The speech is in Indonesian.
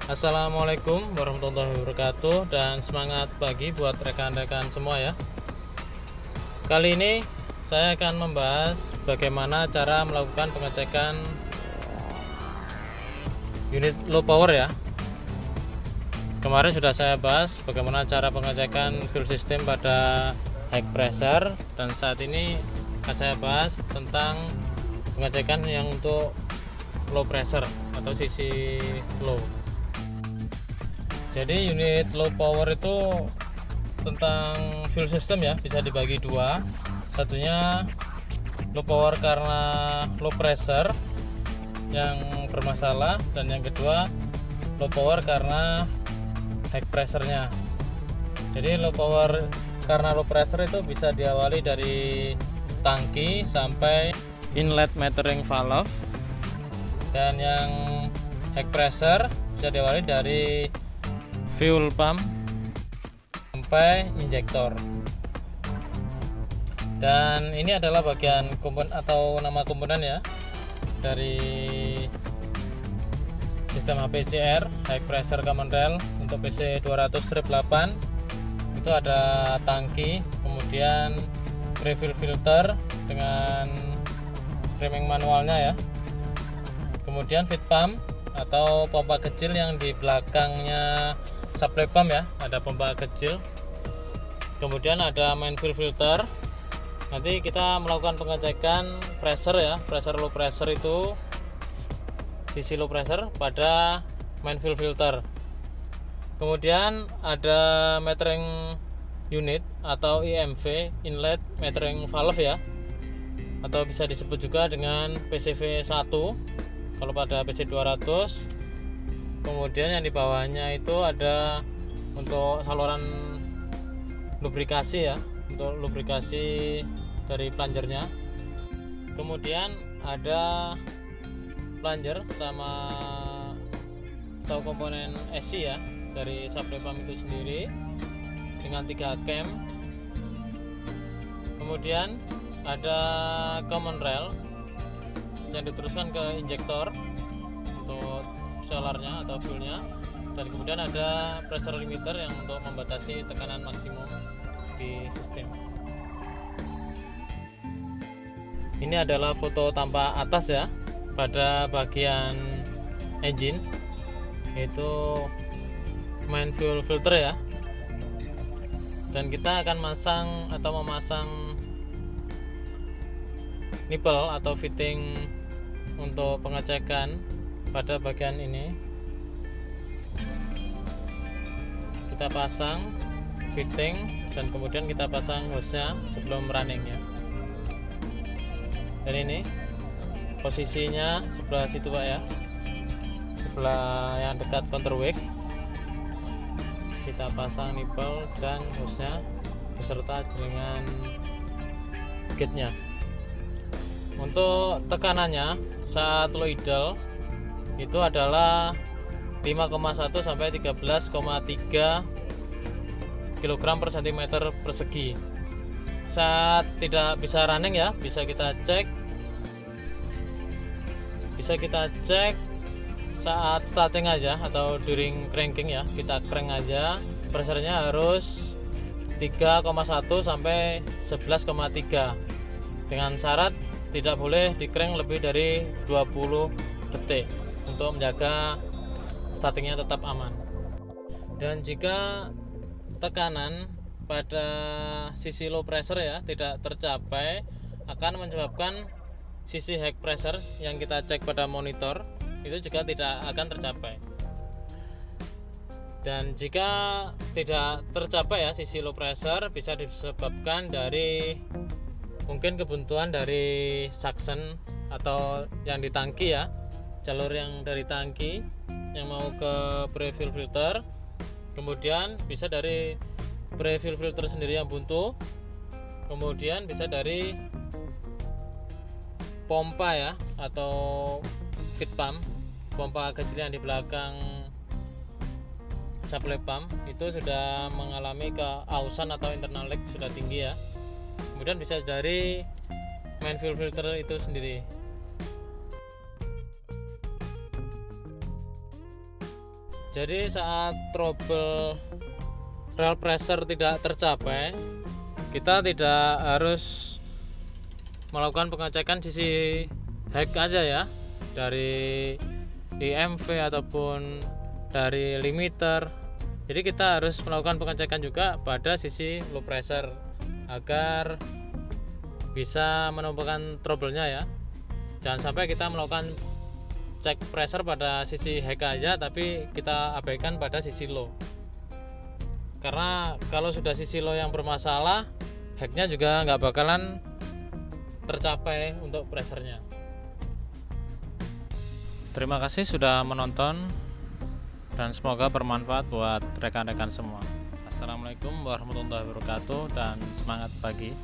Assalamualaikum warahmatullahi wabarakatuh, dan semangat pagi buat rekan-rekan semua ya. Kali ini saya akan membahas bagaimana cara melakukan pengecekan unit low power ya. Kemarin sudah saya bahas bagaimana cara pengecekan fuel system pada high pressure, dan saat ini akan saya bahas tentang pengecekan yang untuk low pressure atau sisi low. Jadi unit low power itu tentang fuel system ya, bisa dibagi dua. Satunya low power karena low pressure yang bermasalah, dan yang kedua low power karena high pressure-nya. Jadi low power karena low pressure itu bisa diawali dari tangki sampai inlet metering valve, dan yang high pressure bisa diawali dari fuel pump sampai injektor. Dan ini adalah bagian komponen atau nama komponen ya dari sistem HPCR, high pressure common rail. Untuk PC 200-8 itu ada tangki, kemudian refill filter dengan priming manualnya ya, kemudian feed pump atau pompa kecil yang di belakangnya supply pump ya, ada pompa kecil. Kemudian ada main fuel filter. Nanti kita melakukan pengecekan pressure ya, pressure low pressure itu sisi low pressure pada main fuel filter. Kemudian ada metering unit atau IMV, inlet metering valve ya, atau bisa disebut juga dengan PCV 1 kalau pada PC 200. Kemudian yang di bawahnya itu ada untuk saluran lubrikasi ya, untuk lubrikasi dari plungernya. Kemudian ada plunger sama atau komponen SC ya dari supply pump itu sendiri dengan 3 cam. Kemudian ada common rail yang diteruskan ke injektor untuk solarnya atau fuelnya, dan kemudian ada pressure limiter yang untuk membatasi tekanan maksimum di sistem. Ini adalah foto tampak atas ya pada bagian engine, yaitu main fuel filter ya, dan kita akan memasang nipple atau fitting untuk pengecekan pada bagian ini. Kita pasang fitting dan kemudian kita pasang hose-nya sebelum running ya. Dan ini posisinya sebelah situ Pak ya, sebelah yang dekat counterweight. Kita pasang nipple dan hose-nya beserta jaringan gate-nya. Untuk tekanannya saat low idle itu adalah 5,1 sampai 13,3 kg per cm persegi. Saat tidak bisa running ya, bisa kita cek saat starting aja atau during cranking ya, kita crank aja, pressurnya harus 3,1 sampai 11,3 dengan syarat tidak boleh di-crank lebih dari 20 detik untuk menjaga startingnya tetap aman. Dan jika tekanan pada sisi low pressure ya tidak tercapai, akan menyebabkan sisi high pressure yang kita cek pada monitor itu juga tidak akan tercapai. Dan jika tidak tercapai ya sisi low pressure, bisa disebabkan dari mungkin kebuntuan dari suction atau yang di tangki ya, jalur yang dari tangki yang mau ke pre-fill filter. Kemudian bisa dari pre-fill filter sendiri yang buntu, kemudian bisa dari pompa ya atau feed pump, pompa kecil yang di belakang supply pump itu sudah mengalami keausan atau internal leak sudah tinggi ya. Kemudian bisa dari main fuel filter itu sendiri. Jadi saat trouble rel pressure tidak tercapai, kita tidak harus melakukan pengecekan sisi heck aja ya, dari IMV ataupun dari limiter. Jadi kita harus melakukan pengecekan juga pada sisi low pressure agar bisa menemukan trouble-nya ya. Jangan sampai kita melakukan cek pressure pada sisi heck aja tapi kita abaikan pada sisi low. Karena kalau sudah sisi low yang bermasalah, hecknya juga nggak bakalan tercapai untuk pressure-nya. Terima kasih sudah menonton dan semoga bermanfaat buat rekan-rekan semua. Assalamualaikum warahmatullahi wabarakatuh dan semangat pagi.